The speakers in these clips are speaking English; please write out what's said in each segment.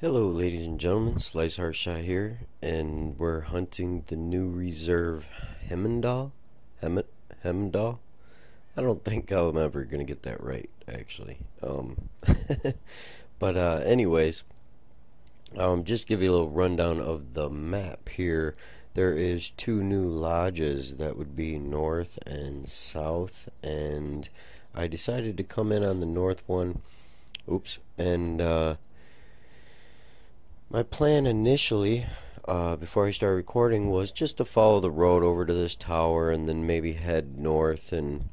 Hello ladies and gentlemen, Slice Heartshot here, and we're hunting the new reserve hemmeldel? Hemmeldel? I don't think I'm ever gonna get that right, actually. But anyways, just give you a little rundown of the map here. There is two new lodges that would be north and south, and I decided to come in on the north one. Oops, and my plan initially, before I started recording, was just to follow the road over to this tower and then maybe head north and,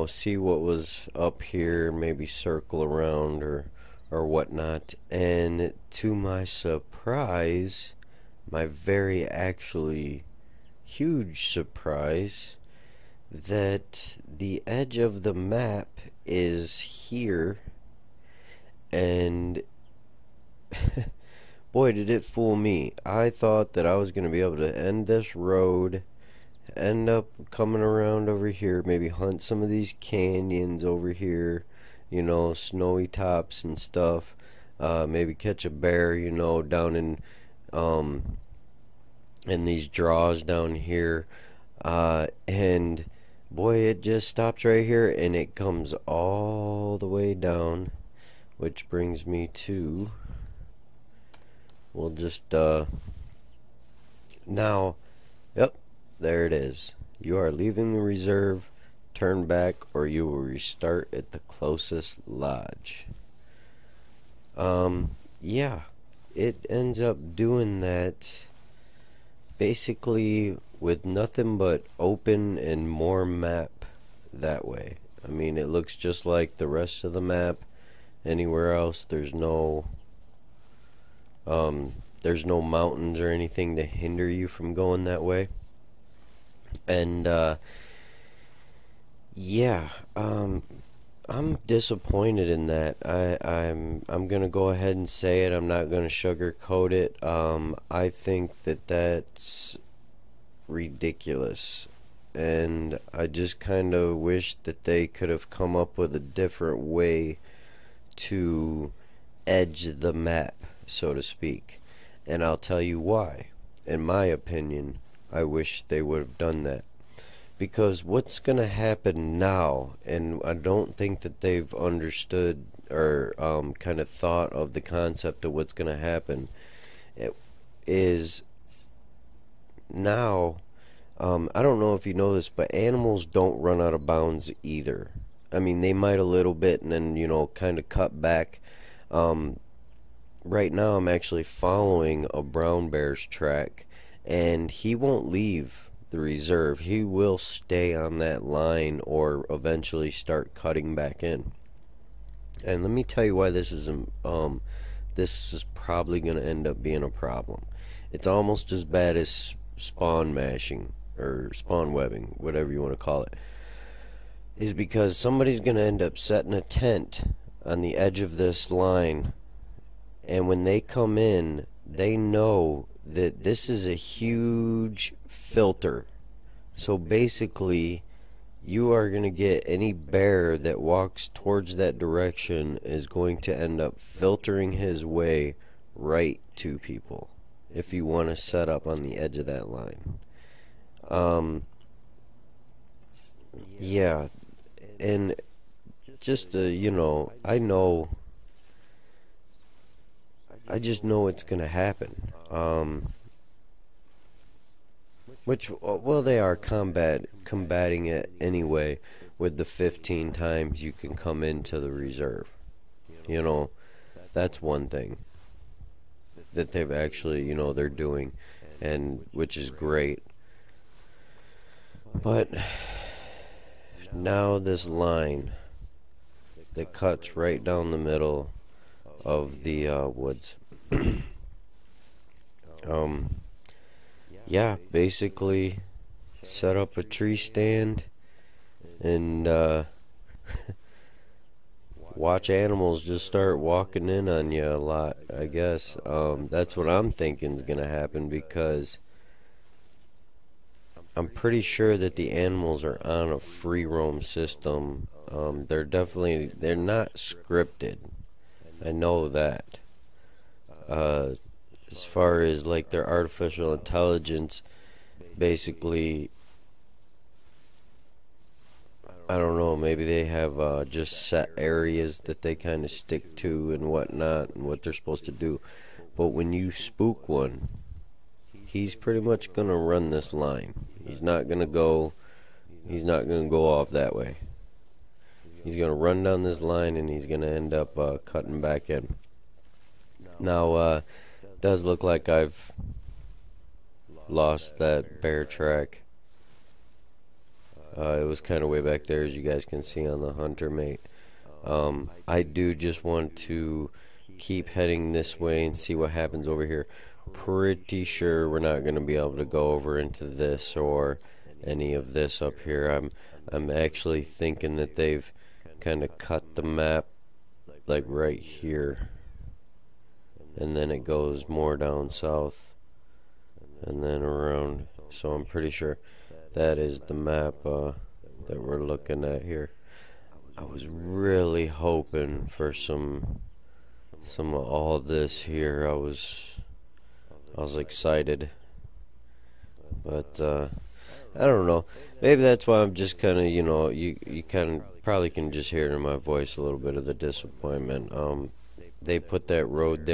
see what was up here, maybe circle around or whatnot. And to my surprise, my very actually huge surprise, that the edge of the map is here, and boy, did it fool me. I thought that I was going to be able to end this road, end up coming around over here, maybe hunt some of these canyons over here, snowy tops and stuff, maybe catch a bear, down in these draws down here, and boy, it just stops right here and it comes all the way down, which brings me to, we'll just, now, yep, there it is. You are leaving the reserve, turn back, or you will restart at the closest lodge. Yeah, it ends up doing that basically with nothing but open and more map that way. I mean, it looks just like the rest of the map. Anywhere else, there's no mountains or anything to hinder you from going that way. And yeah, I'm disappointed in that. I'm gonna go ahead and say it. I'm not gonna sugarcoat it. I think that that's ridiculous, and I just kind of wish that they could have come up with a different way to edge the map, so to speak. And I'll tell you why. In my opinion, I wish they would have done that. Because what's going to happen now, and I don't think that they've understood or kind of thought of the concept of what's going to happen, is now, I don't know if you know this, but animals don't run out of bounds either. I mean, they might a little bit and then, kind of cut back. Right now I'm actually following a brown bear's track, and he won't leave the reserve. He will stay on that line or eventually start cutting back in. And let me tell you why this is probably going to end up being a problem. It's almost as bad as spawn mashing or spawn webbing, whatever you want to call it. Is because somebody's going to end up setting a tent on the edge of this line, and when they come in, they know that this is a huge filter. So basically, you are going to get any bear that walks towards that direction is going to end up filtering his way right to people if you want to set up on the edge of that line. Yeah, and just I just know it's gonna happen. Which, well, they are combating it anyway with the 15 times you can come into the reserve. That's one thing that they've actually, they're doing, and which is great. But now this line that cuts right down the middle of the woods. Yeah, basically set up a tree stand and watch animals just start walking in on you a lot, I guess. That's what I'm thinking is gonna happen, because I'm pretty sure that the animals are on a free roam system. They're not scripted. I know that. Uh, as far as like their artificial intelligence, basically, I don't know, maybe they have just set areas that they kind of stick to and whatnot and what they're supposed to do. But when you spook one, he's pretty much gonna run this line. He's not gonna go off that way. He's gonna run down this line and he's gonna end up cutting back in. Now, does look like I've lost that bear track. It was kind of way back there, as you guys can see on the hunter mate. I do just want to keep heading this way and see what happens over here. Pretty sure we're not going to be able to go over into this or any of this up here. I'm actually thinking that they've kind of cut the map like right here, and then it goes more down south and then around. So I'm pretty sure that is the map that we're looking at here. I was really hoping for some of all this here. I was excited, but I don't know. Maybe that's why I'm just kind of, you kind of probably can just hear it in my voice a little bit of the disappointment. They put that road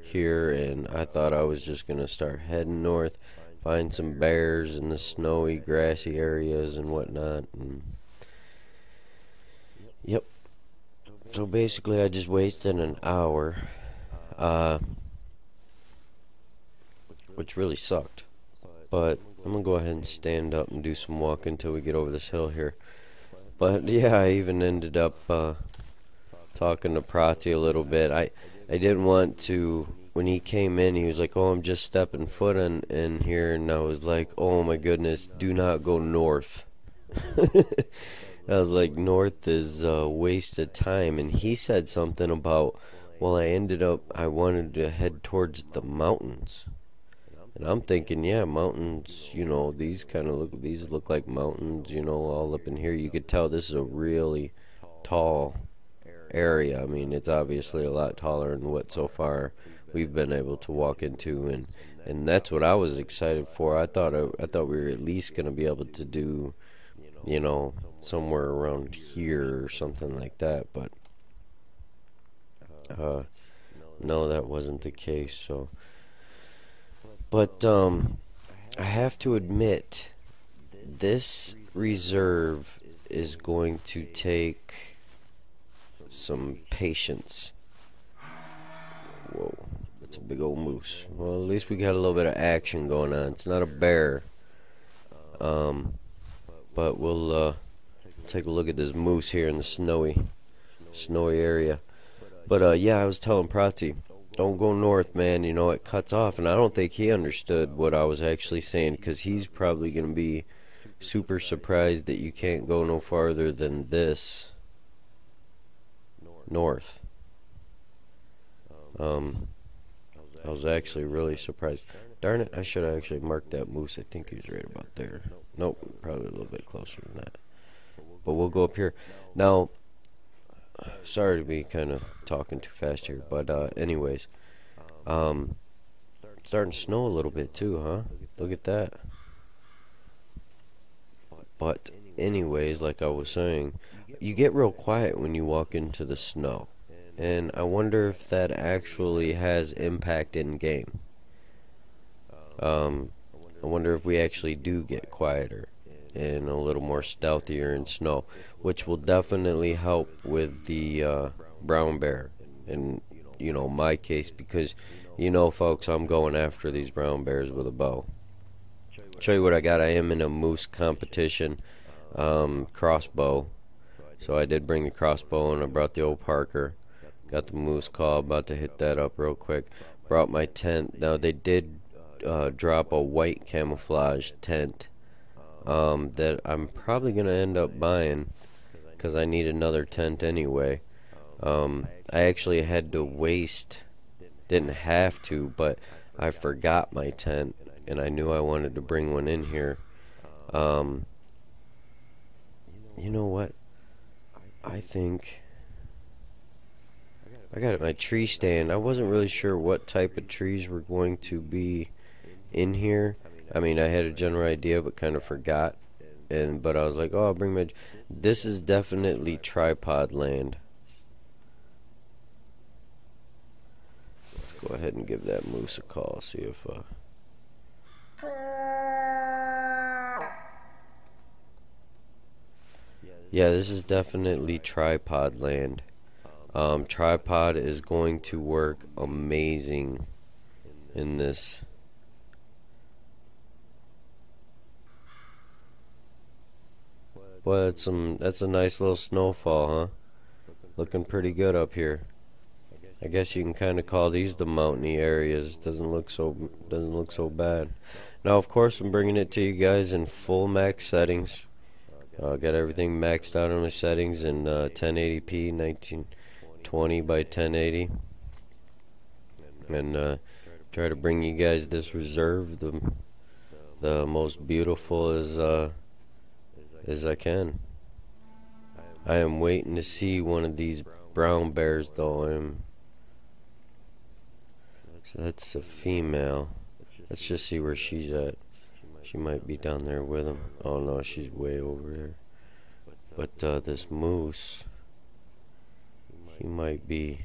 here, and I thought I was just gonna start heading north, find some bears in the snowy, grassy areas and whatnot. And yep. So basically, I just wasted an hour, which really sucked. But I'm gonna go ahead and stand up and do some walking until we get over this hill here. But yeah, I even ended up talking to Prati a little bit. I didn't want to. When he came in, he was like, "Oh, I'm just stepping foot in here," and I was like, "Oh my goodness, do not go north." I was like, north is a waste of time. And he said something about, well, I wanted to head towards the mountains. And I'm thinking, yeah, mountains, these look like mountains, all up in here. You could tell this is a really tall area. I mean, it's obviously a lot taller than what so far we've been able to walk into, and that's what I was excited for. I thought we were at least going to be able to do, somewhere around here or something like that, but no, that wasn't the case. So, but I have to admit, this reserve is going to take some patience. Whoa, that's a big old moose. Well, at least we got a little bit of action going on. It's not a bear. But we'll take a look at this moose here in the snowy area. But yeah, I was telling Prati, don't go north, man. It cuts off, and I don't think he understood what I was actually saying, because he's probably gonna be super surprised that you can't go no farther than this north. I was actually really surprised. Darn it, I should have actually marked that moose. I think he's right about there. Nope, probably a little bit closer than that. But we'll go up here. Now, sorry to be kind of talking too fast here, but anyways, it's starting to snow a little bit too, huh? Look at that. But anyways, like I was saying, you get real quiet when you walk into the snow. And I wonder if that actually has impact in game. I wonder if we actually do get quieter and a little more stealthier in snow, which will definitely help with the brown bear. In my case, because folks, I'm going after these brown bears with a bow. Show you what I got. I am in a moose competition, crossbow. So I did bring the crossbow, and I brought the old Parker. Got the moose call, about to hit that up real quick. Brought my tent. Now they did drop a white camouflage tent that I'm probably going to end up buying, because I need another tent anyway. I actually had to waste, didn't have to, but I forgot my tent, and I knew I wanted to bring one in here. You know what? I think I got my tree stand. I wasn't really sure what type of trees were going to be in here. I mean, I had a general idea, but kind of forgot. But I was like, oh, I'll bring my. This is definitely tripod land. Let's go ahead and give that moose a call. See if. Yeah, this is definitely tripod land. Tripod is going to work amazing in this. Boy, that's a nice little snowfall, huh? Looking pretty good up here. I guess you can kind of call these the mountainy areas. Doesn't look so bad. Now, of course, I'm bringing it to you guys in full max settings. Got everything maxed out on my settings in 1080p, 1920 by 1080, and try to bring you guys this reserve the most beautiful as I can. I am waiting to see one of these brown bears, though. So that's a female. Let's just see where she's at. She might be down there with him. Oh no, she's way over there. But this moose, he might be.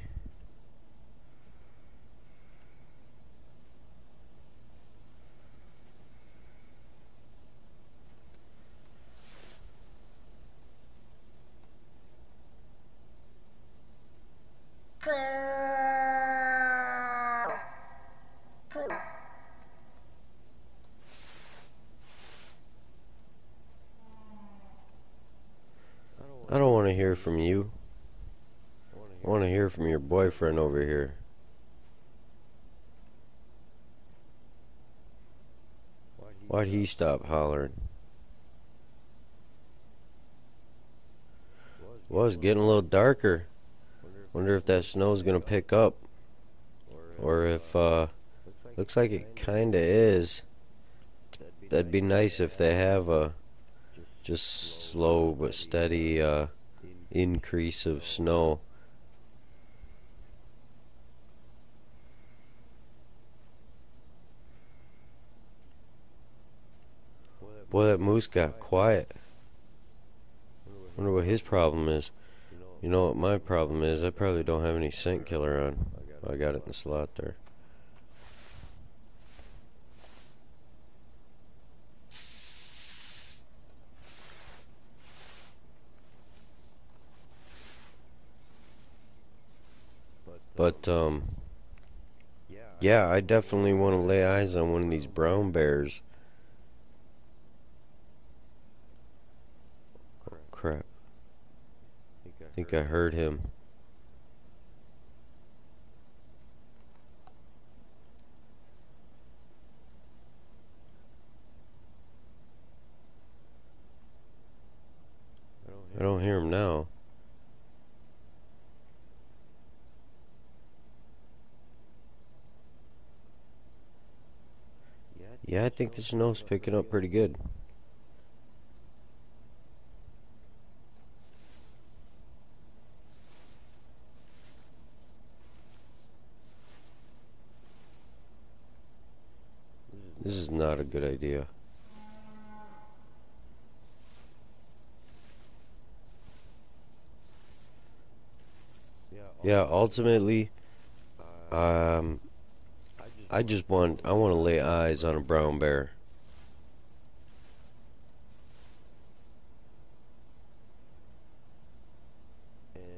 I don't want to hear from you. I want to hear from your boyfriend over here. Why'd he stop hollering? Well, it's getting a little darker. Wonder if that snow's gonna pick up, or if looks like it kinda is. That'd be nice if they have a just slow but steady increase of snow. Boy, that moose got quiet. Wonder what his problem is. You know what my problem is? I probably don't have any scent killer on. I got it in the slot there. But yeah, I definitely want to lay eyes on one of these brown bears. Oh crap. I think I heard him. I don't hear him now. Yeah, I think the snow's picking up pretty good. This is not a good idea. Yeah, ultimately, I want to lay eyes on a brown bear.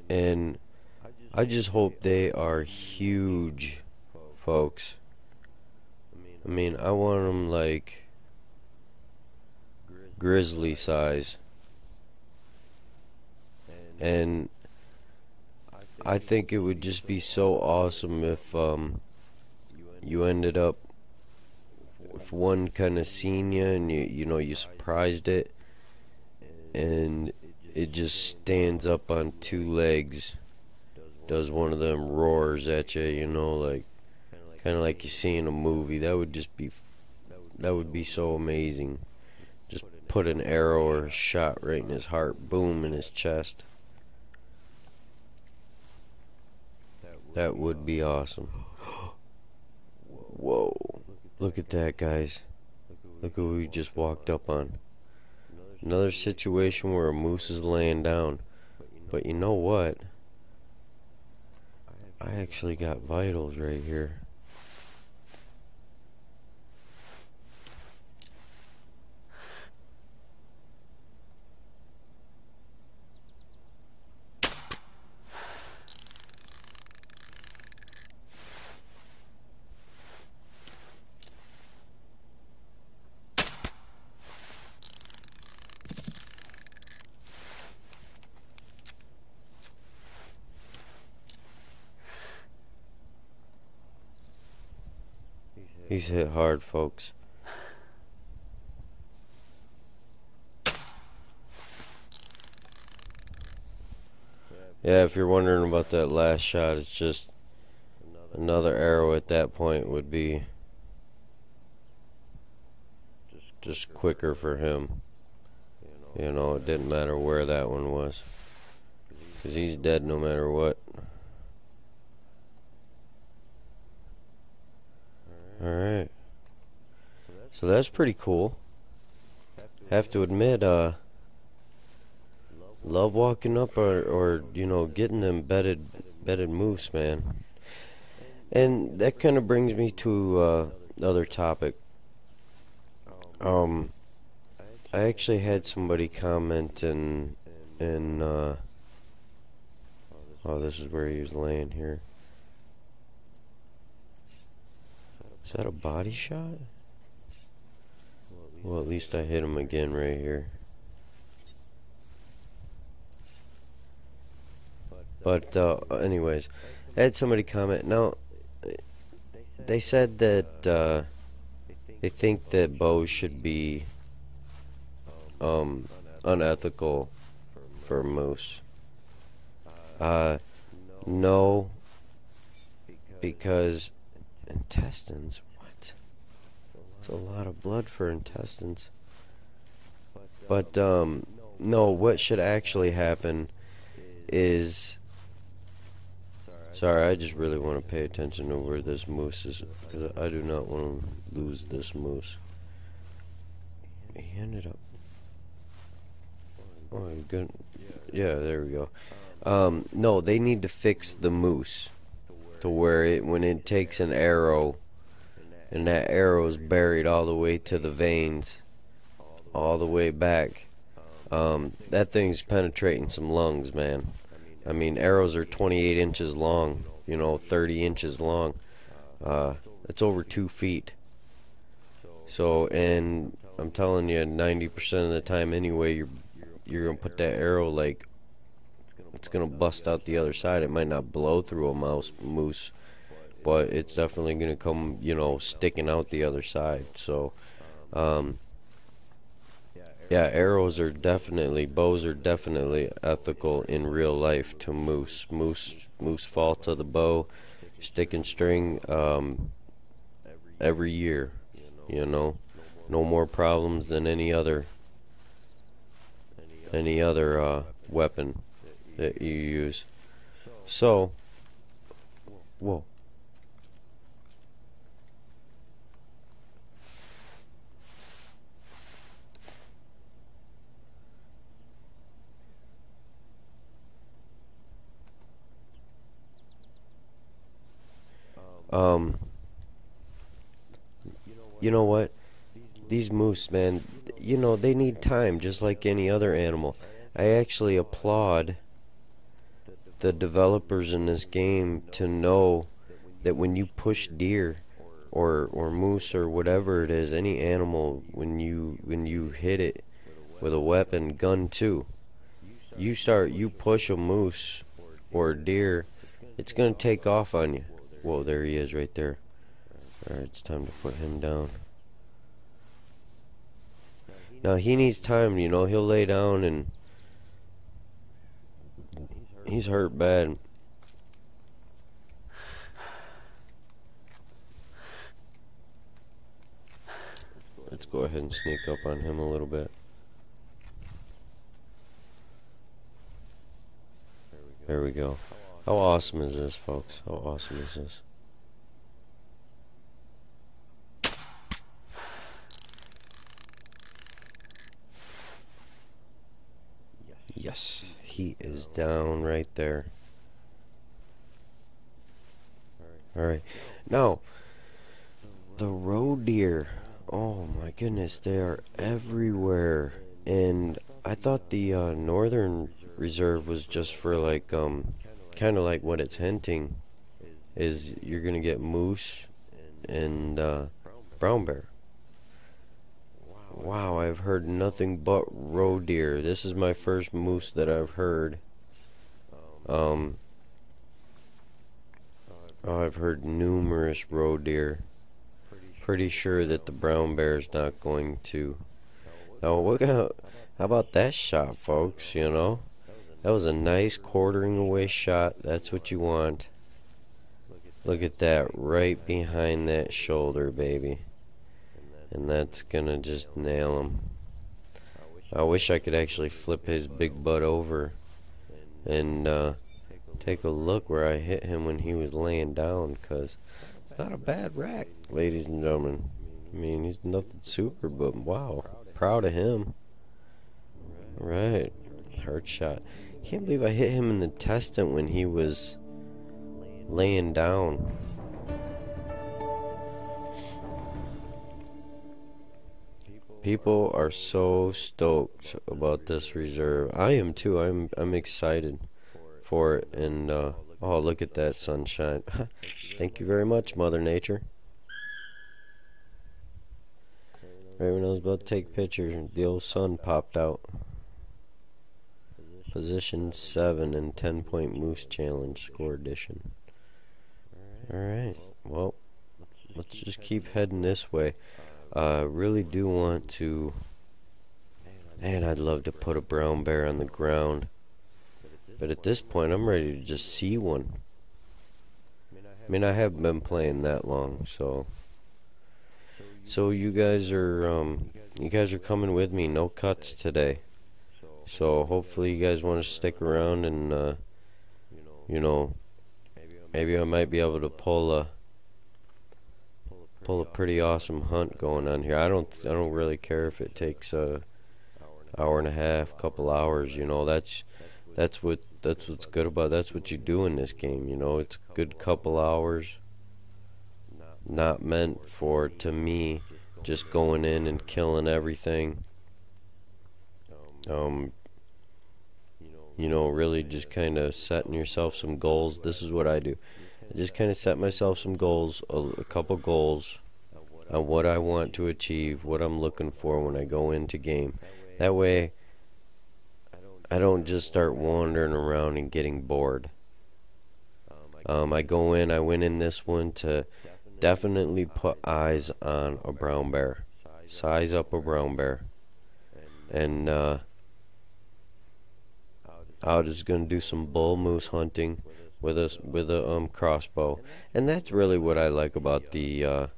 And I just hope they are huge, folks. I mean, I want them like grizzly size. And I think it would just be so awesome if you ended up if one kind of seen you and you know you surprised it and it just stands up on two legs, does one of them roars at you, you know, like kind of like you see in a movie. That would be so amazing. Just put an arrow or a shot right in his heart, boom, in his chest. That would be awesome. Whoa. Look at that, guys. Look who we just walked up on. Another situation where a moose is laying down. But you know what? I actually got vitals right here. He's hit hard, folks. Yeah, if you're wondering about that last shot, it's just another arrow at that point would be just quicker for him. You know, it didn't matter where that one was, because he's dead no matter what. Alright. So that's pretty cool. Have to admit, love walking up or you know, getting them bedded moose, man. And that kind of brings me to another topic. I actually had somebody comment and oh, this is where he was laying here. Is that a body shot? Well, at least I hit him again right here. But anyways, I had somebody comment. Now, they said that they think that bows should be unethical for moose. No, because intestines, what? It's a lot of blood for intestines. But no, what should actually happen is, sorry, I just really want to pay attention to where this moose is, because I do not want to lose this moose. He ended up, oh, he's good. Yeah, there we go. No, they need to fix the moose to where it, when it takes an arrow and that arrow is buried all the way to the veins, all the way back, that thing's penetrating some lungs, man. I mean, arrows are 28 inches long, you know, 30 inches long. It's over 2 feet. So, and I'm telling you, 90% of the time anyway, you're gonna put that arrow, like, it's gonna bust out the other side. It might not blow through a moose, but it's definitely gonna come, you know, sticking out the other side. So, yeah, arrows are definitely, bows are definitely ethical in real life to moose. Moose fall to the bow, stick and string, every year, you know. No more problems than any other weapon that you use. So, whoa. You know what? These moose, man, you know, they need time just like any other animal. I actually applaud the developers in this game to know that when you push deer or moose or whatever it is, any animal, when you hit it with a weapon, gun too, you push a moose or a deer, it's gonna take off on you. Whoa, there he is right there. Alright, it's time to put him down. Now he needs time, you know, he'll lay down and he's hurt bad. Let's go ahead and sneak up on him a little bit. There we go. How awesome is this, folks? How awesome is this? Yes, he is down right there. Alright, now, the roe deer, oh my goodness, they are everywhere. And I thought the northern reserve was just for like, kind of like what it's hinting is you're gonna get moose and brown bear. Wow, I've heard nothing but roe deer. This is my first moose that I've heard. Oh, I've heard numerous roe deer. Pretty sure that the brown bear is not going to. Now look out! How about that shot, folks? You know, that was a nice quartering away shot. That's what you want. Look at that, right behind that shoulder, baby. And that's gonna just nail him. I wish I could actually flip his big butt over and take a look where I hit him when he was laying down, because it's not a bad rack, ladies and gentlemen. I mean, he's nothing super, but wow, proud of him. Right, hard shot. Can't believe I hit him in the intestine when he was laying down. People are so stoked about this reserve. I am too. I'm excited for it. And oh, look at that sunshine. Thank you very much, Mother Nature. Right when I was about to take pictures, the old sun popped out. Position 7 in 10-point Moose Challenge Score Edition. Alright, well, let's just keep heading this way. Really do want to. Man, I'd love to put a brown bear on the ground. But at this point, I'm ready to just see one. I mean, I haven't been playing that long, so. So you guys are coming with me. No cuts today. So hopefully you guys want to stick around and, you know, maybe I might be able to pull a pretty awesome hunt going on here. I don't really care if it takes a hour and a half, couple hours. You know, that's what's good about it. That's what you do in this game. You know, it's a good couple hours. Not meant for, to me, just going in and killing everything. You know, really just kind of setting yourself some goals. This is what I do. I just kind of set myself some goals, a couple goals on what I want to achieve, what I'm looking for when I go into game. That way, I don't just start wandering around and getting bored. I go in, I went in this one to definitely put eyes on a brown bear. Size up a brown bear. And, I was just gonna do some bull moose hunting with a crossbow, and that's really what I like about the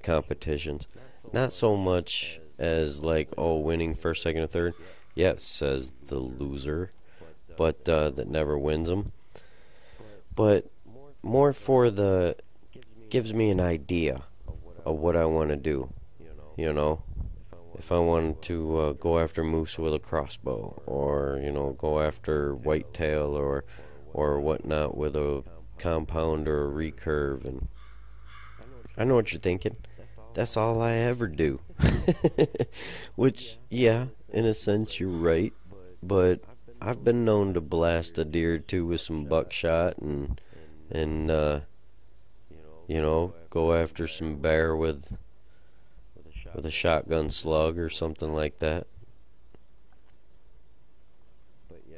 competitions. Not so much as like, oh, winning first, second, or third. Yes, says the loser, but that never wins them. But more for the gives me an idea of what I want to do. You know. If I wanted to go after moose with a crossbow, or you know, go after whitetail or whatnot with a compound or a recurve, and I know what you're thinking. That's all I ever do. Which, yeah, in a sense you're right, but I've been known to blast a deer or two with some buckshot and you know, go after some bear with a shotgun slug or something like that.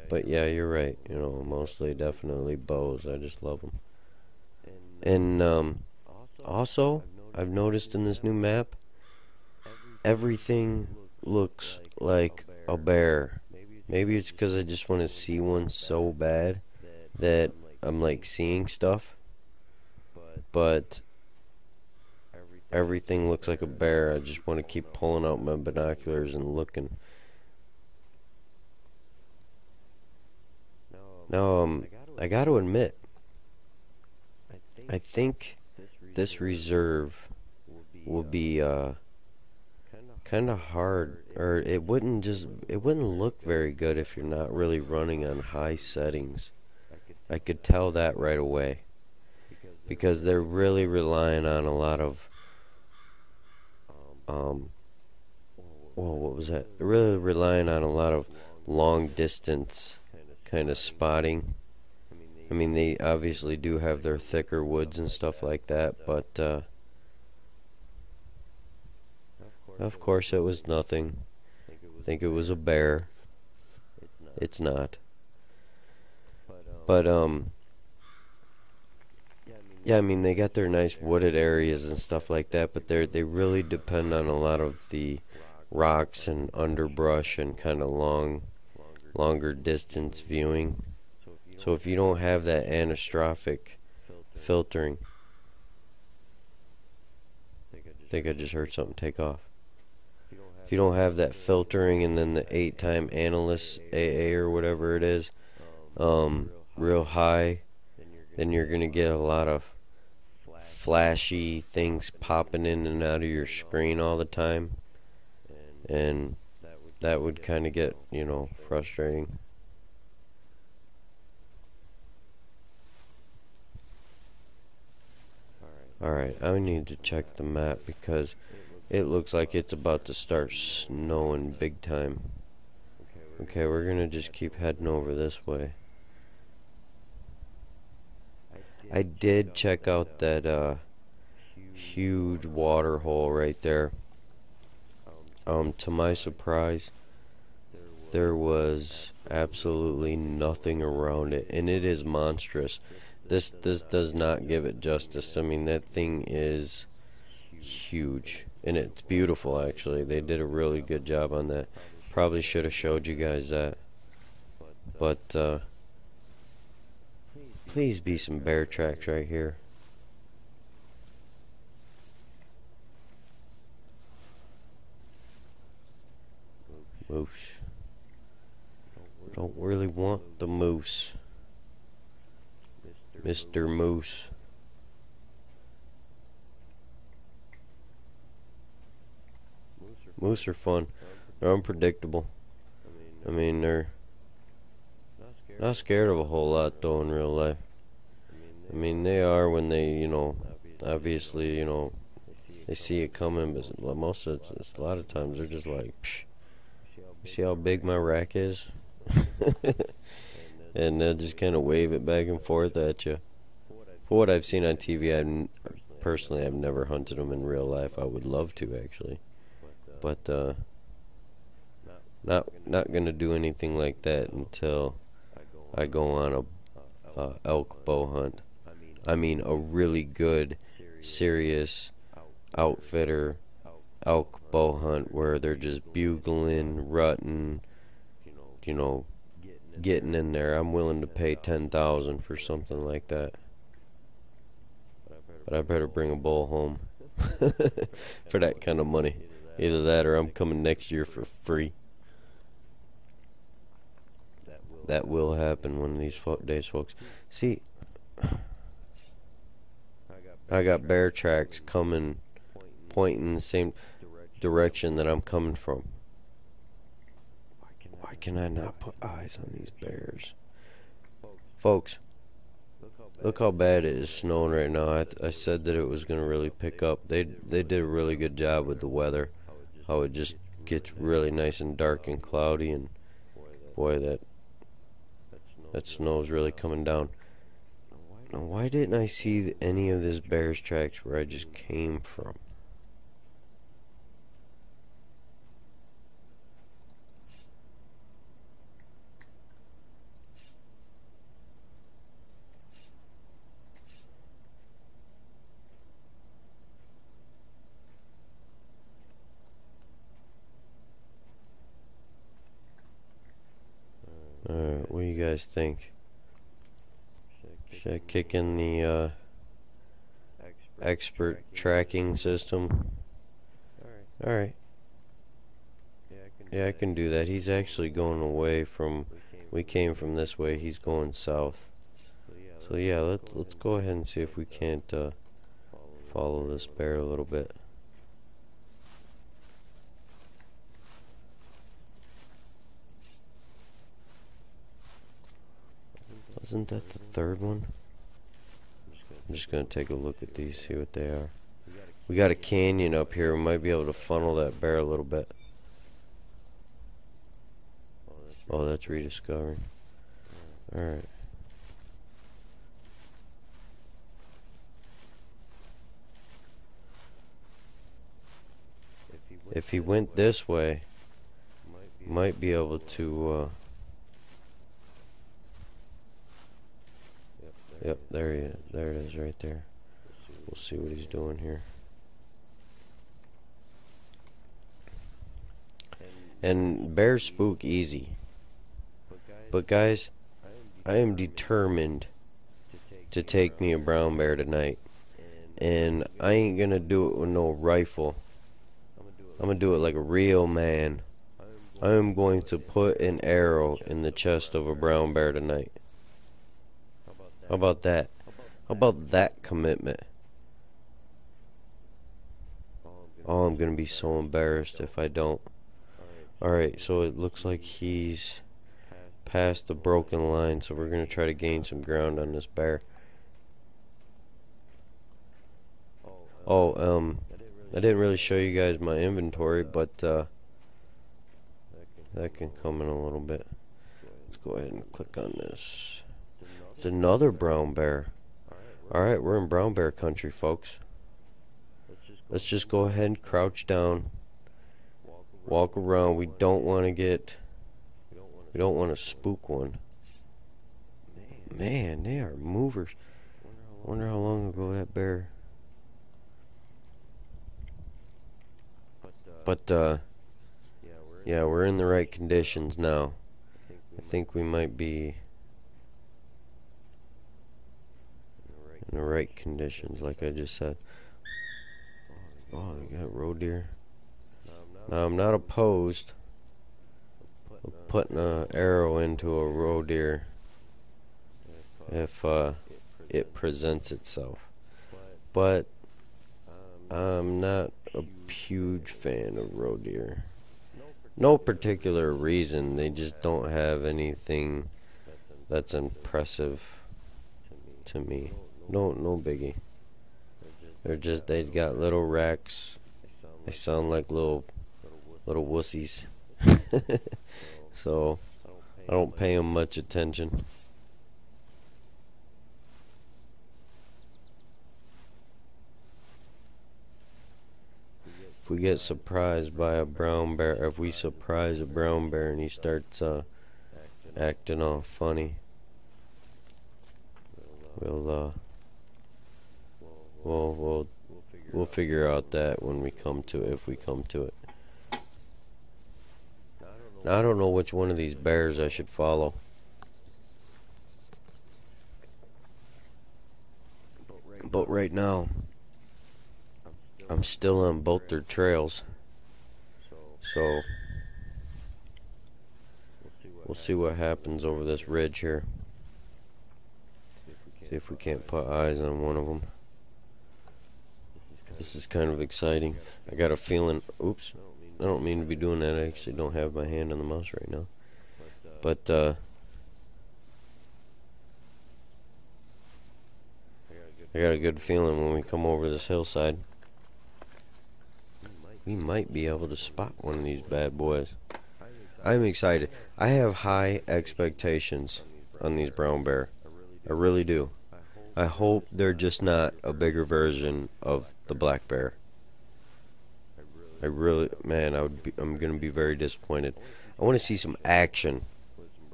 But yeah, you're right. You know, mostly definitely bows. I just love them. And also, I've noticed in this new map, everything looks like a bear. Maybe it's because I just want to see one so bad that I'm like seeing stuff. But everything looks like a bear. I just want to keep pulling out my binoculars and looking. Now, I got to admit, I think this reserve will be kind of hard, or it wouldn't look very good if you're not really running on high settings. I could tell that right away, because they're really relying on a lot of well, what was that? They're really relying on a lot of long distance kind of spotting. I mean, they obviously do have their thicker woods and stuff like that, but of course it was nothing. I think it was a bear. It's not. But yeah, I mean, they got their nice wooded areas and stuff like that, but they really depend on a lot of the rocks and underbrush and kind of longer distance viewing. So if you don't have that anastrophic filtering, I think I just heard something take off. If you don't have that filtering and then the 8-time analyst AA or whatever it is, real high, then you're gonna get a lot of flashy things popping in and out of your screen all the time, and that would kind of get, frustrating. Alright, I need to check the map because it looks like it's about to start snowing big time. Okay, we're gonna just keep heading over this way. I did check out that huge water hole right there. To my surprise, there was absolutely nothing around it, and it is monstrous. This does not give it justice. I mean, that thing is huge, and it's beautiful actually. They did a really good job on that. Probably should have showed you guys that. But please be some bear tracks right here. Moose. Don't really want the moose. Mr. Moose. Moose are fun. They're unpredictable. I mean, they're not scared of a whole lot though in real life. I mean, they are when they, obviously, they see it coming, but most of it's a lot of times they're just like, psh, you see how big my rack is? And they'll just kind of wave it back and forth at you. For what I've seen on TV, personally I've never hunted them in real life. I would love to actually, but not gonna do anything like that until I go on a elk bow hunt. I mean, a really good, serious outfitter elk bow hunt where they're just bugling, rutting, getting in there. I'm willing to pay $10,000 for something like that. But I better bring a bull home for that kind of money. Either that or I'm coming next year for free. That will happen one of these days, folks. See, I got bear tracks coming, pointing the same direction that I'm coming from. Why can I not put eyes on these bears? Folks, look how bad it is snowing right now. I said that it was going to really pick up. They did a really good job with the weather. How it just gets really nice and dark and cloudy, and boy, that snow's really coming down. Now, why didn't I see any of this bear's tracks where I just came from? Alright, what do you guys think? Should I kick in the expert tracking system? Alright. Yeah, I can do that. He's actually going away from... We came from this way. He's going south. So yeah, let's go ahead and see if we can't follow this bear a little bit. Wasn't that the third one? I'm just gonna take a look at these, see what they are. We got a canyon up here. We might be able to funnel that bear a little bit. Oh, that's rediscovering. Alright. If he went this way, might be able to yep, there it is right there. We'll see what he's doing here. And bears spook easy. But guys, I am determined to take me a brown bear tonight. And I ain't gonna do it with no rifle. I'm gonna do it like a real man. I am going to put an arrow in the chest of a brown bear tonight. How about that? How about that commitment? Oh, I'm gonna be so embarrassed if I don't. Alright, so it looks like he's past the broken line, so we're gonna try to gain some ground on this bear. Oh, I didn't really show you guys my inventory, but that can come in a little bit. Let's go ahead and click on this. It's another brown bear. Alright, we're in brown bear country, folks. Let's just go ahead and crouch down. Walk around. We don't want to spook one. Man, they are movers. Wonder how long ago that bear. But yeah, we're in the right conditions now. I think we might be in the right conditions, like I just said. Oh, we got roe deer. Now, I'm not opposed of putting an arrow into a roe deer if it presents itself. But I'm not a huge fan of roe deer. No particular reason, they just don't have anything that's impressive to me. No biggie. They got little racks. They sound like little wussies. So I don't pay them much attention. If we get surprised by a brown bear, if we surprise a brown bear and he starts acting all funny, we'll figure out that when we come to it, if we come to it. Now, I don't know which one of these bears I should follow. But right now, I'm still on both their trails. So we'll see what happens over this ridge here. See if we can't put eyes on one of them. This is kind of exciting. I got a feeling, oops, I don't mean to be doing that. I actually don't have my hand on the mouse right now. But I got a good feeling when we come over this hillside, we might be able to spot one of these bad boys. I'm excited. I have high expectations on these brown bear. I really do. I hope they're just not a bigger version of the black bear. I really, man, I'm gonna be very disappointed. I want to see some action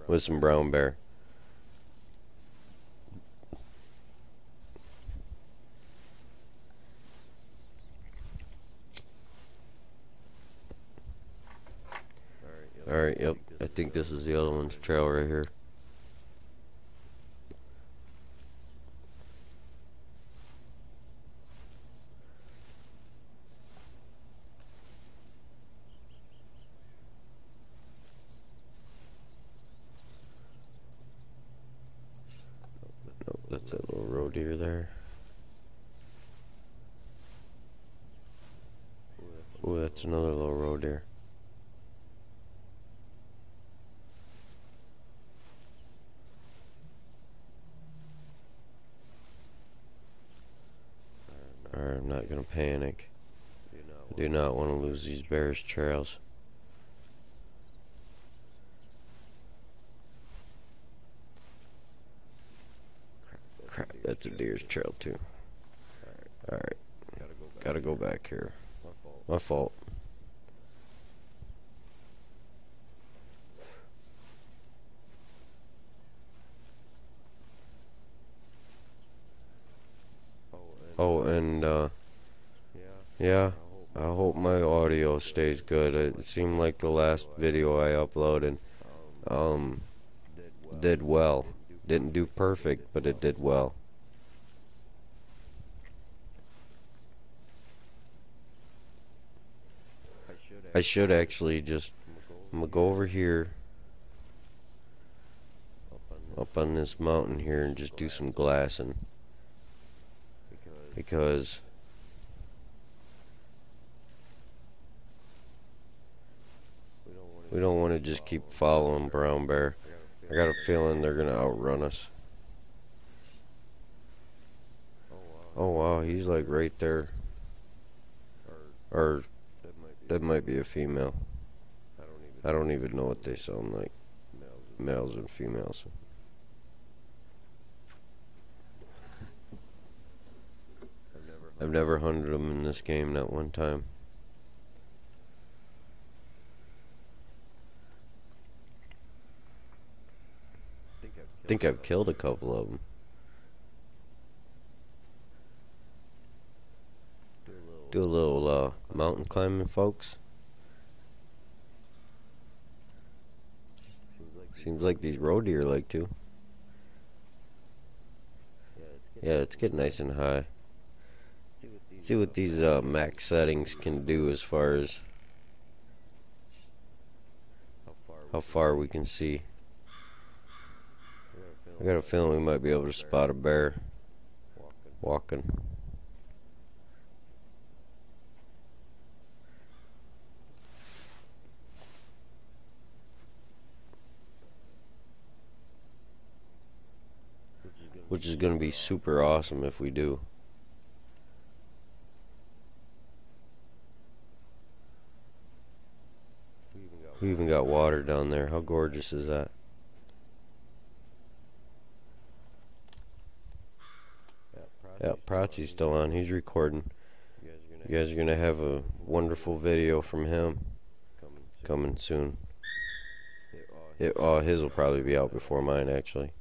with some brown bear. Alright, yep. I think this is the other one's trail right here. that's that little roe deer there. Ooh, that's another little roe deer. Alright, I'm not gonna panic. I do not want to lose these bears' trails. Crap, that's a deer's trail too. Alright, gotta go back here. My fault. Oh, and yeah, I hope my audio stays good. It seemed like the last video I uploaded did well. Didn't do perfect, but it did well. I should actually just, I'm gonna go over here up on this mountain here and just do some glassing, because we don't want to just keep following brown bear. I got a feeling they're gonna outrun us. Oh wow, he's like right there. Or that might be a female. I don't even know what they sound like. Males and females. I've never hunted them in this game, not one time. I think I've killed a couple of them. Do a little mountain climbing, folks. Seems like these roe deer like to. Yeah, it's getting nice and high. See what these max settings can do as far as how far we can see. I got a feeling we might be able to spot a bear walking. Which is going to be super awesome if we do. We even got water down there. How gorgeous is that? Yeah, Pratsy's still on. He's recording. You guys are going to have a wonderful video from him coming soon. His will probably be out before mine, actually.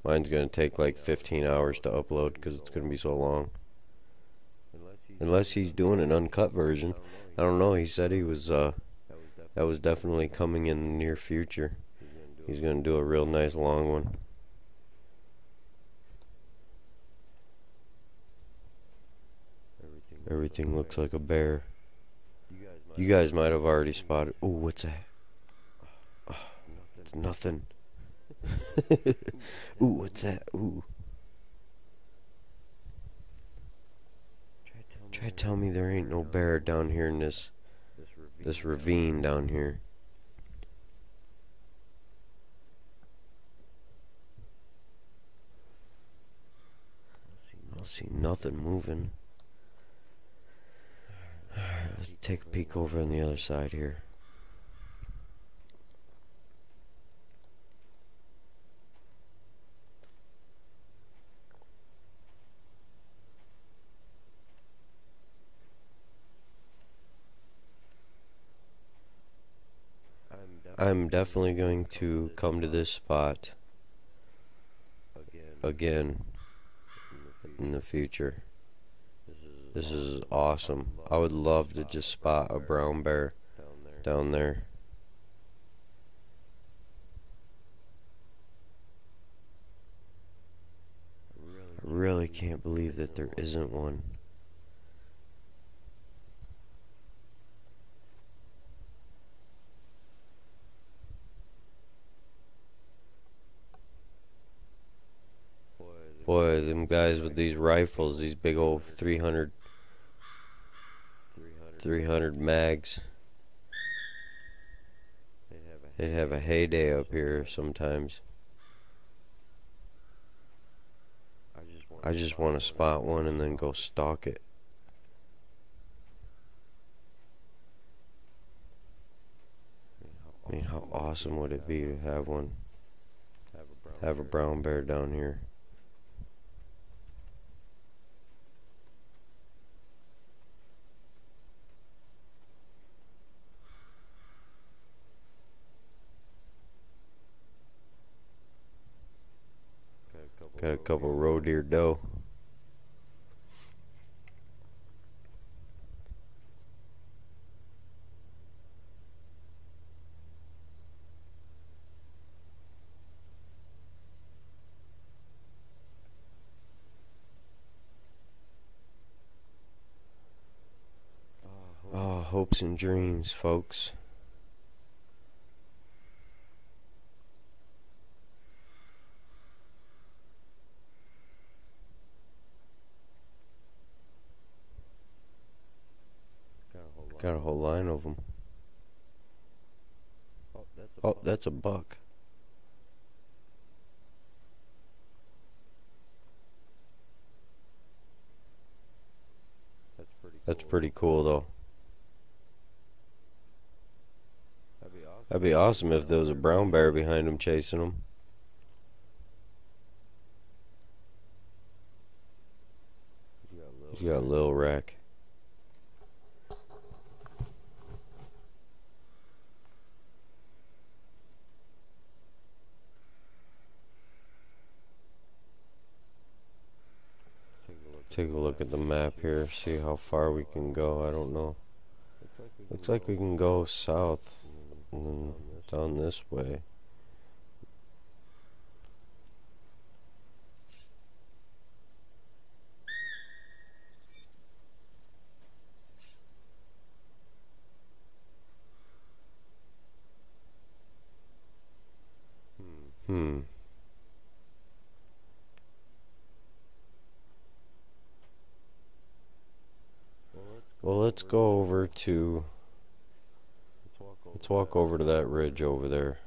Mine's going to take like 15 hours to upload because it's going to be so long. Unless he's doing an uncut version. I don't know. He said he was, that was definitely coming in the near future. He's going to do a real nice long one. Everything looks like a bear. You guys might have already spotted. Oh, what's that? Oh, it's nothing. Ooh, what's that? Ooh. Try to tell me there ain't no bear down here in this ravine down here. I don't see nothing moving. Let's take a peek over on the other side here. I'm definitely going to come to this spot again in the future. This is awesome. I would love to just spot a brown bear down there. I really can't believe that there isn't one. Boy, them guys with these rifles, these big old 300 mags, they'd have a heyday up here sometimes. I just want to spot one and then go stalk it. I mean, how awesome would it be to have one? Have a brown bear down here. Got a couple roe deer doe. Oh, hopes and dreams, folks. Got a whole line of them. Oh, that's a buck. That's pretty cool, though. That'd be awesome if there was a brown bear behind him chasing him. He's got a little rack. Take a look at the map here, see how far we can go. I don't know. Looks like we can go south and then down this way. Well, let's go over to... Let's walk over to that ridge over there.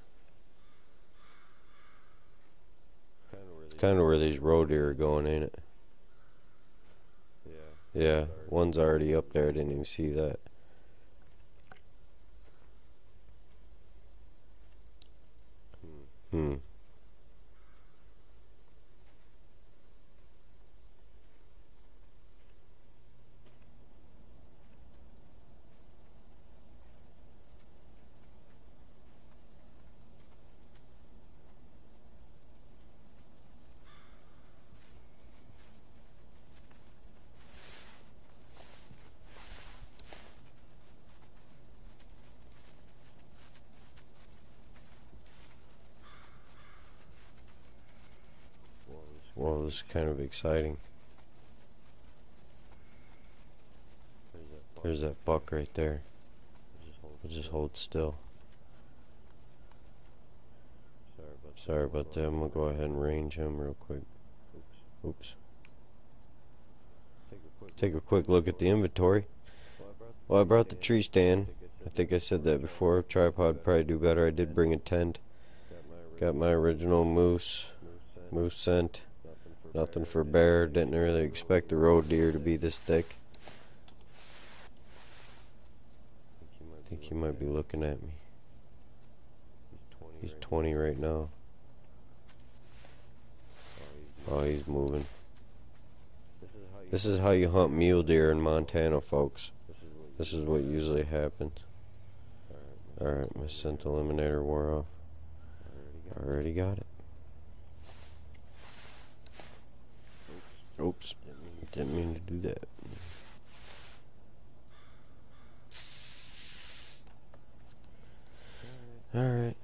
It's kind of where these roe deer are going, ain't it? Yeah, one's already up there. I didn't even see that. Well, this is kind of exciting. There's that buck right there. Just hold still. Sorry about that. I'm gonna go ahead and range him real quick. Oops. Take a quick look at the inventory. Well, I brought the tree stand. I think I said that before. Tripod probably do better. I did bring a tent. Got my original moose scent. Nothing for bear. Didn't really expect the roe deer to be this thick. I think he might be looking at me. He's 20 right now. Oh, he's moving. This is how you hunt mule deer in Montana, folks. This is what usually happens. Alright, my scent eliminator wore off. I already got it. Oops, didn't mean to do that. Alright,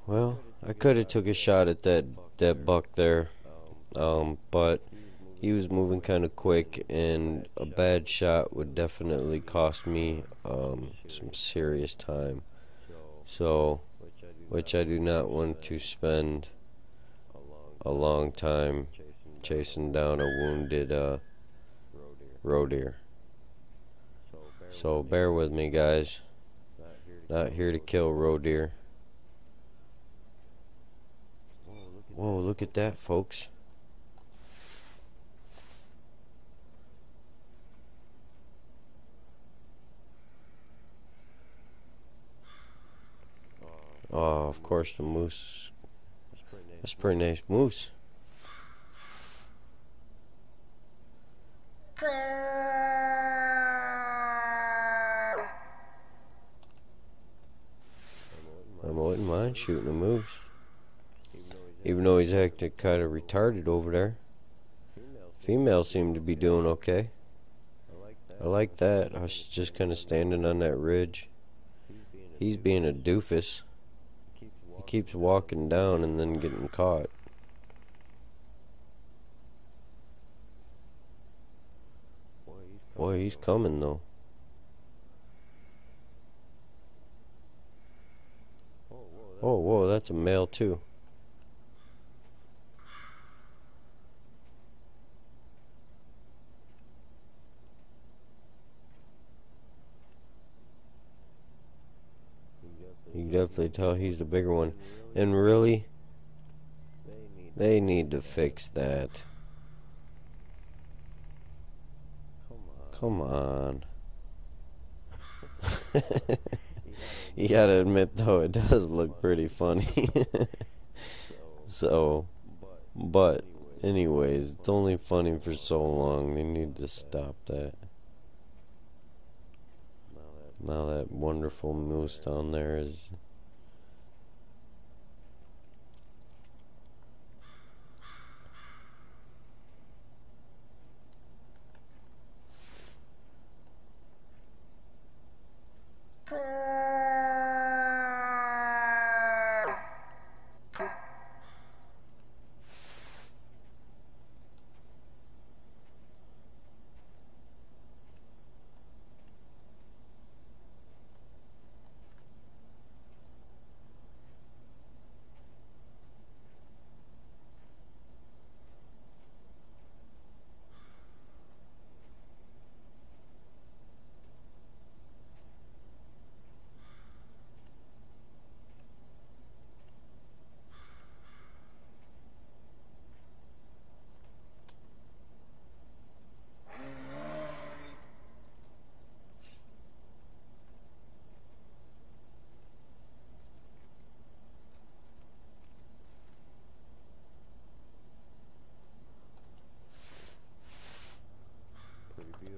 well, I could have took a shot at that buck there, but he was moving kind of quick, and a bad shot would definitely cost me some serious time. So, which I do not want to spend a long time chasing down a wounded roe deer. So bear with me, guys. Not here to kill roe deer. Whoa, look at that, folks. Oh, of course the moose. That's a pretty nice moose. I wouldn't mind shooting a moose. Even though he's acting kind of retarded over there. Females seem to be doing okay. I like that. I was just kind of standing on that ridge. He's being a doofus. He keeps walking down and then getting caught. Boy, he's coming though. Oh, whoa, that's a male too. You can definitely tell he's the bigger one. And really, they need to fix that. Come on. You gotta admit though, it does look pretty funny. So, but anyways, it's only funny for so long. They need to stop that. Now that wonderful moose down there is...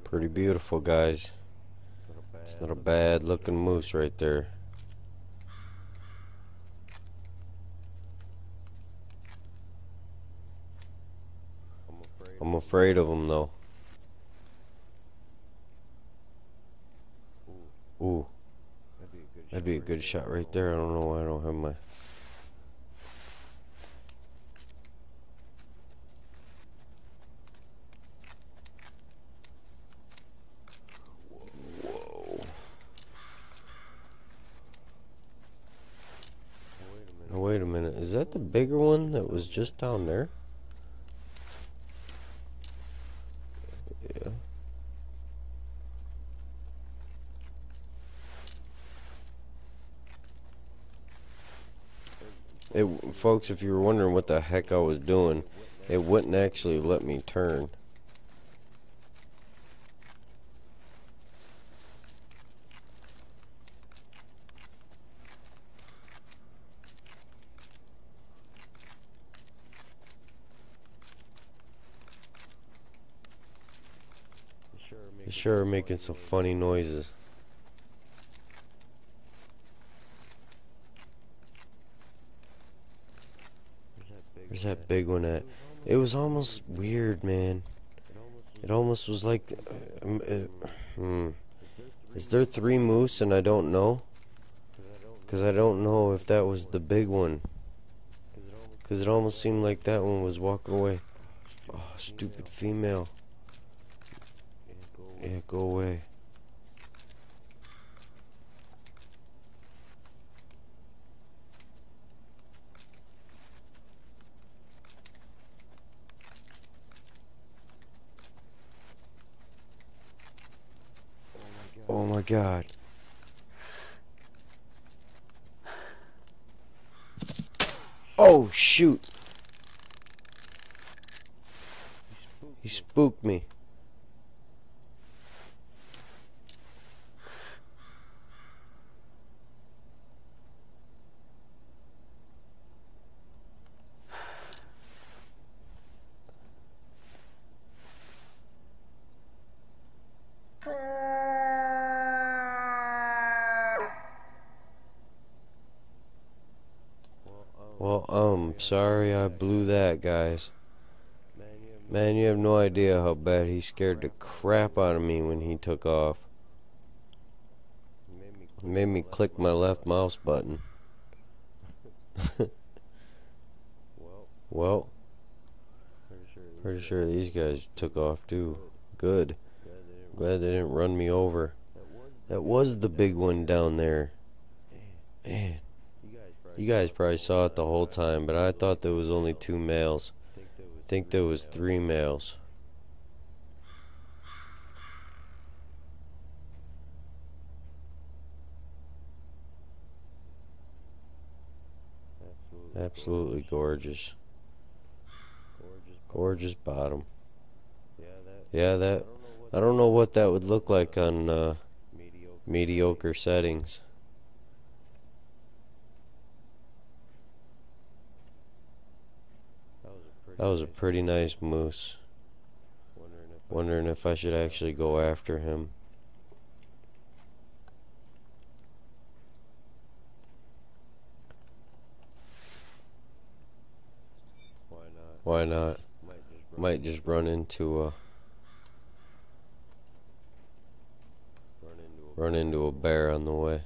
Pretty beautiful, guys. It's not a bad looking moose right there. I'm afraid of him though. Ooh, that'd be a good shot right there. I don't know why I don't have my... Oh, wait a minute. Is that the bigger one that was just down there? Yeah. Folks, if you were wondering what the heck I was doing, it wouldn't actually let me turn. They sure are making some funny noises. Where's that big one at? It was almost weird, man. It almost was like... Is there 3 moose and I don't know? Because I don't know if that was the big one. Because it almost seemed like that one was walking away. Oh, stupid female. Yeah, go away. Oh my god. Oh shoot. He spooked me. Well, sorry I blew that, guys. Man, you have no idea how bad he scared the crap out of me when he took off. He made me click my left mouse button. Well, pretty sure these guys took off too. Good. Glad they didn't run me over. That was the big one down there. Man. You guys probably saw it the whole time, but I thought there was only 2 males. I think there was 3 males. Absolutely gorgeous. Gorgeous bottom. Yeah, that, I don't know what that would look like on mediocre settings. That was a pretty nice moose. Wondering if I should actually go after him. Why not? Might just run into a bear on the way.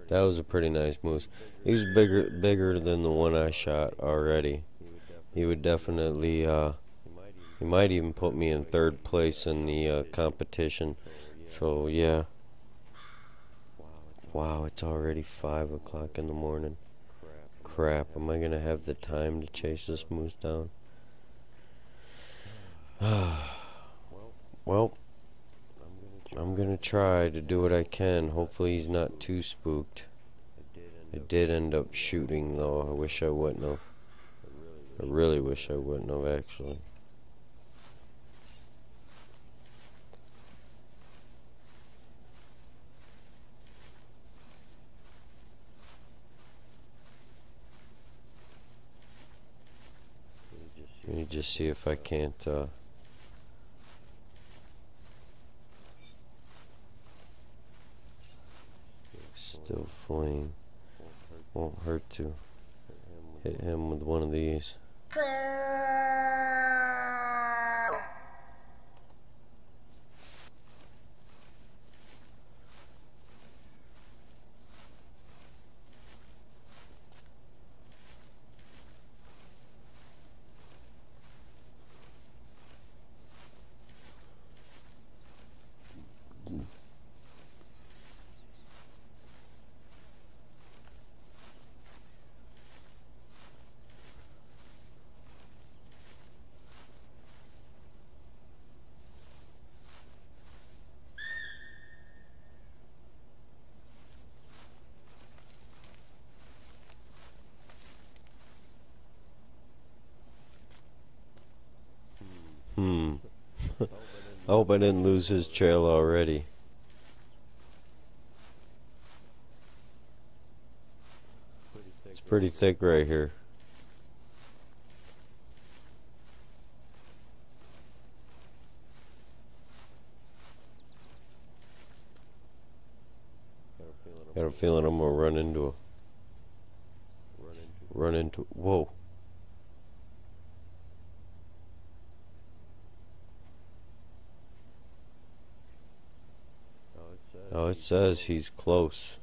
That was a pretty nice moose. He was bigger than the one I shot already. He would definitely, he might even put me in 3rd place in the competition. So yeah. Wow, it's already 5 o'clock in the morning. Crap, am I gonna have the time to chase this moose down? Well, I'm gonna try to do what I can. Hopefully he's not too spooked. I did end up shooting though. I wish I wouldn't have. I really wish I wouldn't have actually. Let me just see if I can't still fleeing. Won't hurt to hit him with one of these. I hope I didn't lose his trail already. It's pretty thick right here. Got a feeling I'm gonna run into whoa. Oh, it says he's close.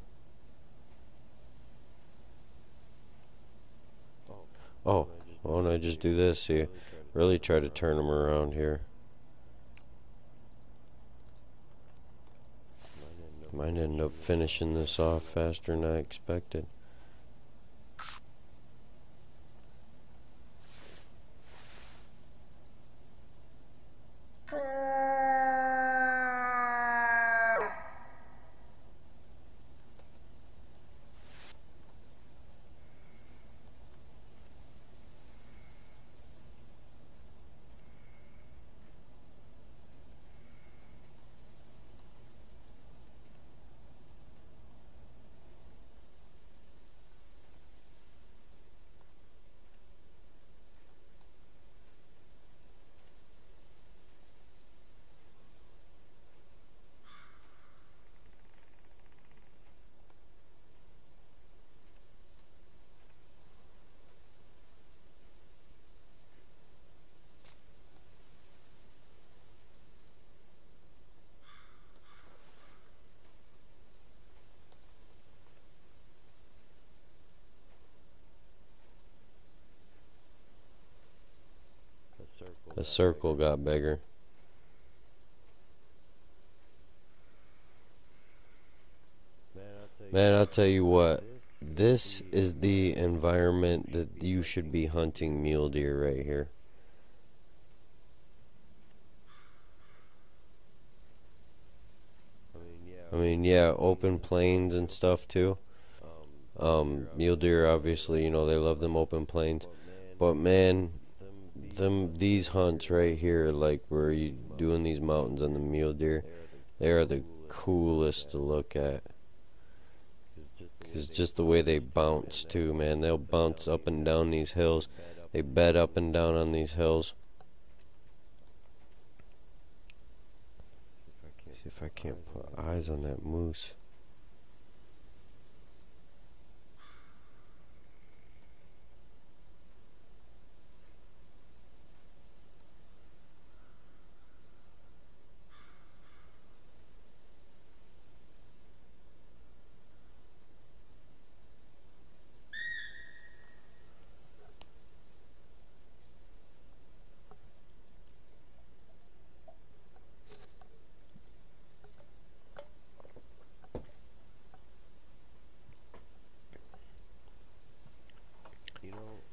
Oh, why don't I just do this? See, really try to turn him around here. Might end up finishing this off faster than I expected. The circle got bigger. Man, I'll tell you what. This is the environment that you should be hunting mule deer right here. I mean, yeah, open plains and stuff too. Mule deer, obviously, you know, they love them open plains. But man, these hunts right here, like where you doing these mountains and the mule deer, they are the coolest to look at. Cause just the way they bounce too, man. They'll bounce up and down these hills. They bed up and down on these hills. See if I can't put eyes on that moose.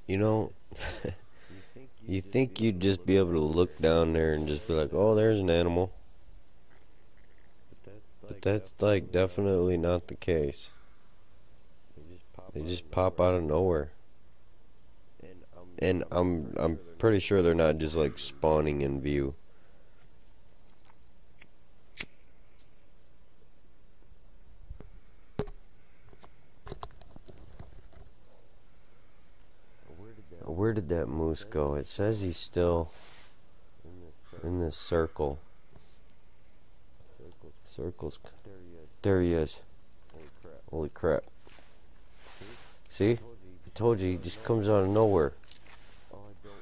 You know, you think you'd just be able to look down there and just be like, oh, there's an animal. But that's like definitely not the case. They just pop out of nowhere. And I'm pretty sure they're not just like spawning in view. Where did that moose go? It says he's still in this circle. Circles. There he is. Holy crap. See? I told you, he just comes out of nowhere.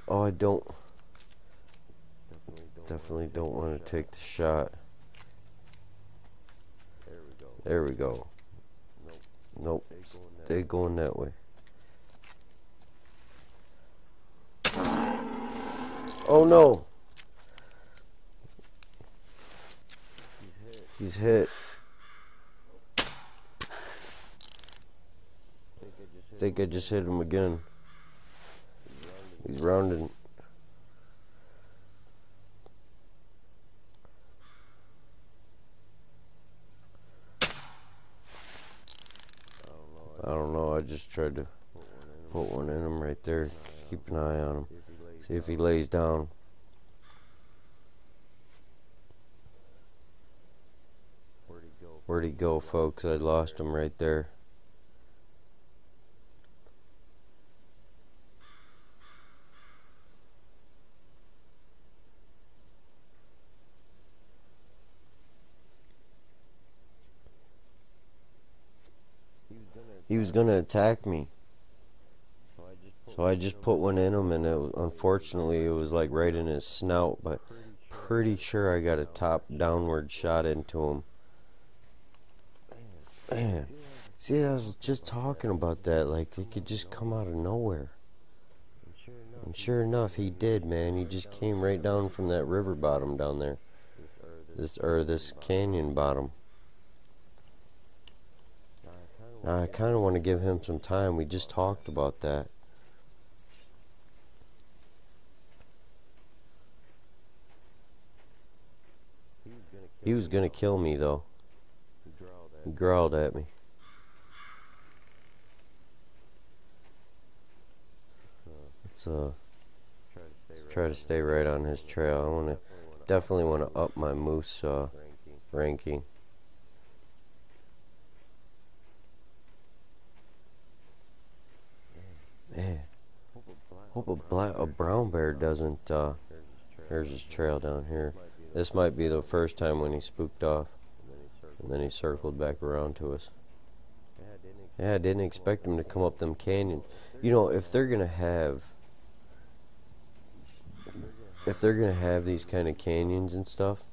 Oh, I definitely don't want to take the shot. There we go. Nope. Stay going that way. Oh no! He's hit. I think I just hit him again. He's rounded. I don't know, I just tried to put one in him right there. Keep an eye on him. See if he lays down. Where'd he go, folks? I lost him right there. He was gonna attack me. So I just put one in him, and unfortunately it was like right in his snout, but pretty sure I got a top downward shot into him. Man, see, I was just talking about that, like it could just come out of nowhere. And sure enough, he did, man. He just came right down from that river bottom down there. This canyon bottom. Now I kind of want to give him some time. We just talked about that. He was gonna kill me though. He growled at me. Let's try to stay right on his trail. Definitely want to up my moose ranking. Man, hope a brown bear doesn't. There's his trail down here. This might be the first time when he spooked off, and then he circled back around to us. Yeah, I didn't expect him to come up them canyons. You know, if they're gonna have these kind of canyons and stuff,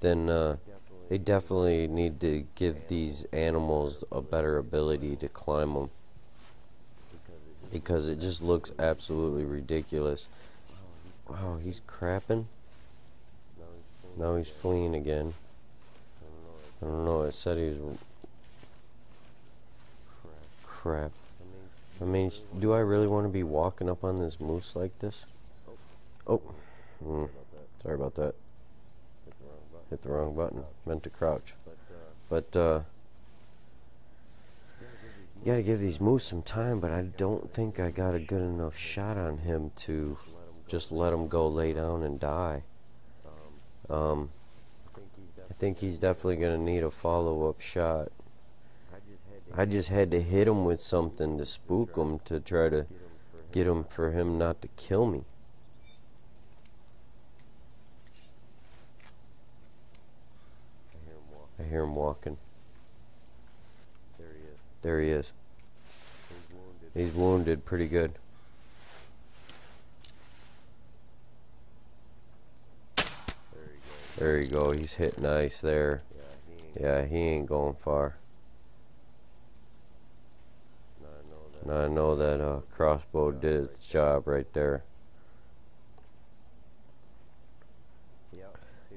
then they definitely need to give these animals a better ability to climb them. because it just looks absolutely ridiculous. Wow, he's crapping. Now he's fleeing again. I don't know, it said he was... Crap. I mean, do I really want to be walking up on this moose like this? Oh. Sorry about that. Hit the wrong button. Meant to crouch. But, you gotta give these moose some time, but I don't think I got a good enough shot on him to just let him go lay down and die. I think he's definitely gonna need a follow-up shot. I just had to hit him with something to spook him, to try to get him, for him not to kill me. I hear him walking. There he is. He's wounded pretty good. There you go. He's hit nice there. Yeah, he ain't going far. Now I know that crossbow did its job right there.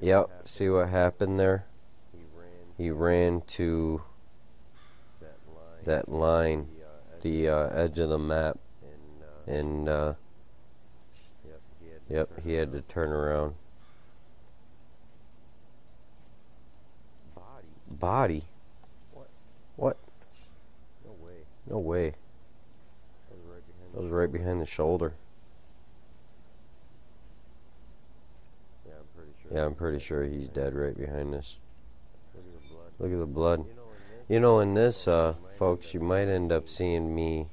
Yep, see what happened there? He ran to that line, the edge of the map, and yep, he had to turn around. Body? What? No way. That was right behind the shoulder. Yeah, I'm pretty sure he's dead right behind this. Look at the blood. You know, in this, folks, you might end up seeing me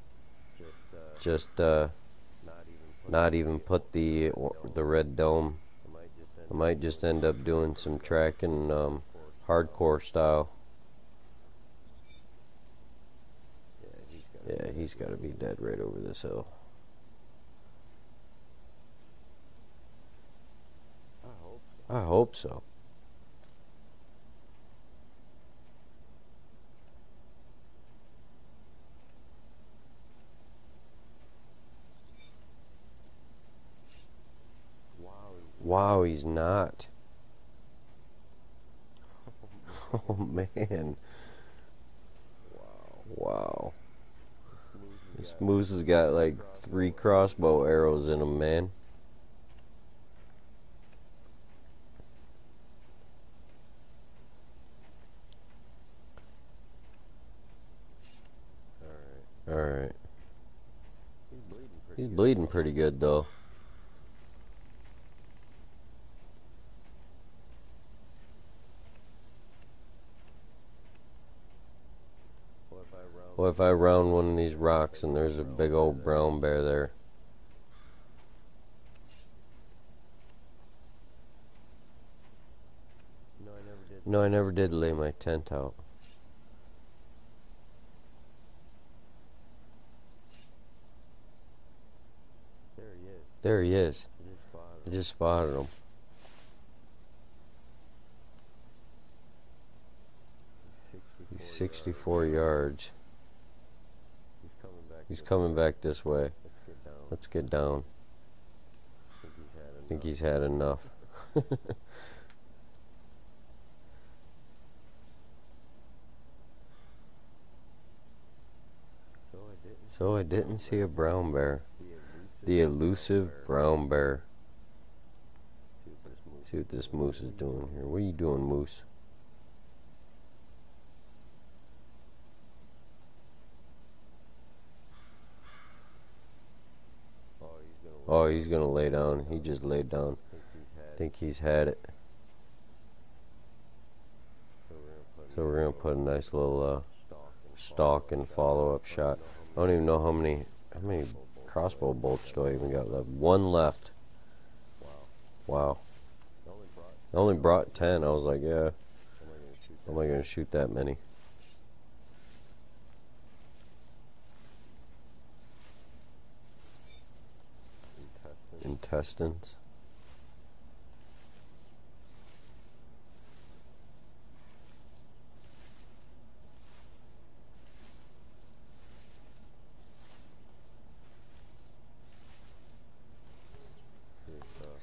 just not even put the red dome. I might just end up doing some tracking, hardcore style. Yeah, he's got to be dead right over this hill. I hope so. Wow, he's not. Oh, man. Wow. This moose has got like 3 crossbow arrows in him, man. Alright. He's bleeding pretty good, though. What if I round one of these rocks and there's a big old brown bear there? No, I never did lay my tent out. There he is. I just spotted him. He's 64 yards. He's coming back this way. Let's get down. I think he's had enough. So I didn't see a brown bear. The elusive brown bear. See what this moose is doing here. What are you doing, moose? Oh, he's gonna lay down. He just laid down. I think he's had it. So we're gonna put a nice little stalk and follow-up shot. I don't even know how many crossbow bolts do I even got left. 1 left. Wow. I only brought 10. I was like, yeah. How am I gonna shoot that many? Intestines.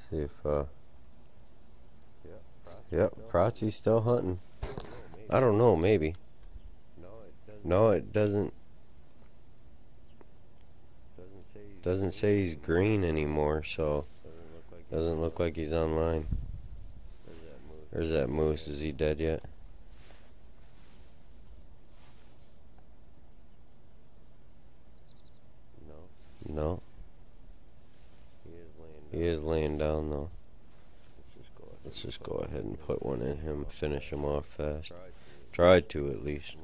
See if yep, Protsy's still hunting. I don't know, maybe. No, it doesn't say he's green anymore, so doesn't look like he's online. There's that moose. Is he dead yet? No. He is laying down though. Let's just go ahead and put one in him, finish him off fast. Tried to at least.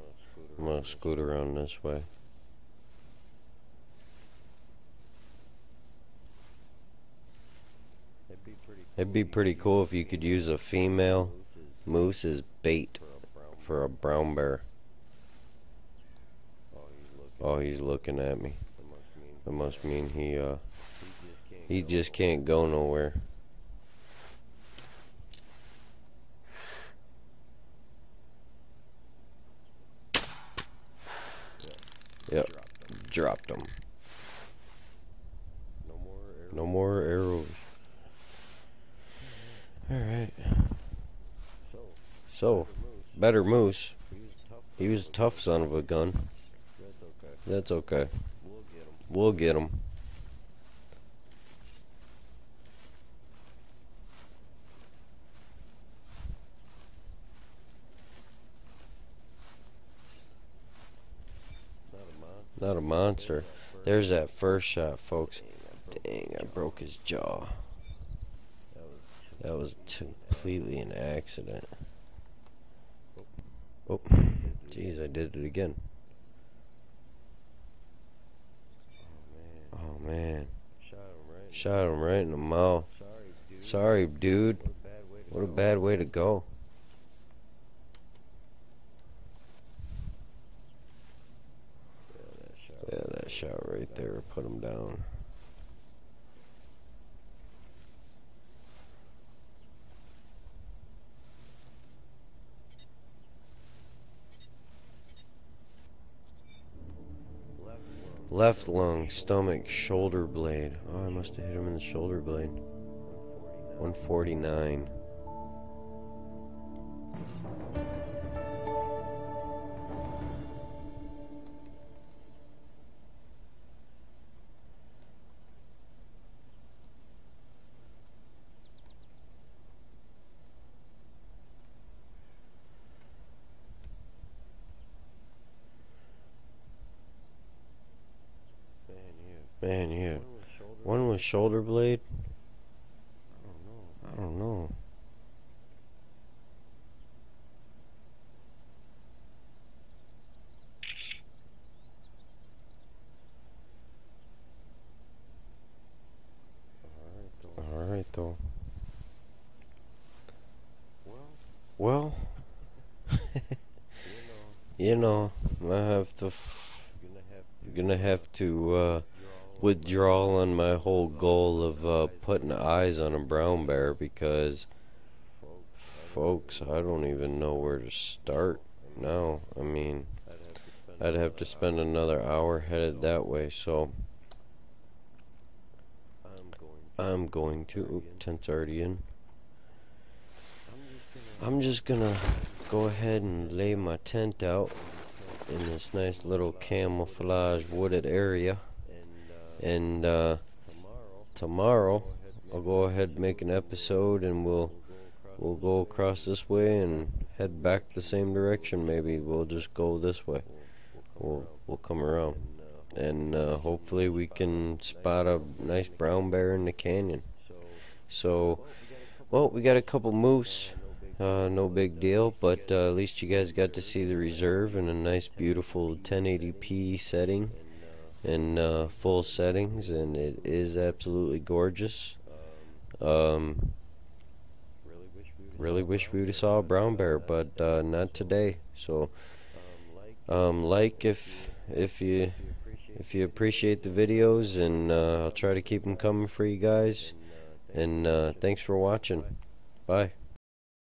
I'm gonna scoot around this way. It'd be pretty cool if you could use a female moose as bait for a brown bear. Oh, he's looking at me. That must mean he just can't go nowhere. Yep, dropped him. No more arrows. Alright. So, better moose. He was a tough son of a gun. That's okay. We'll get him. Not a monster. There's that first shot, folks. Dang, I broke his jaw. That was completely an accident. Oh, jeez, I did it again. Oh, man. Shot him right in the mouth. Sorry, dude. What a bad way to go. Yeah, that shot right there put him down. Left lung, stomach, shoulder blade. Oh, I must have hit him in the shoulder blade. 149. Man, yeah. One with shoulder blade? I don't know. Alright, though. Well, you know, I'm gonna have to withdraw on my whole goal of putting eyes on a brown bear, because folks, I don't even know where to start now. I mean, I'd have to spend another hour headed that way, so I'm going to, tent's already in. I'm just gonna go ahead and lay my tent out in this nice little camouflage wooded area. And tomorrow I'll go ahead and make an episode, and we'll go across this way and head back the same direction. Maybe we'll just go this way. We'll come around, and hopefully we can spot a nice brown bear in the canyon. So, well, we got a couple moose. No big deal, but at least you guys got to see the reserve in a nice, beautiful 1080p setting. In full settings, and it is absolutely gorgeous. Really wish we would have saw a brown bear, but not today. So like if you appreciate the videos, and I'll try to keep them coming for you guys. And thanks for watching. Bye.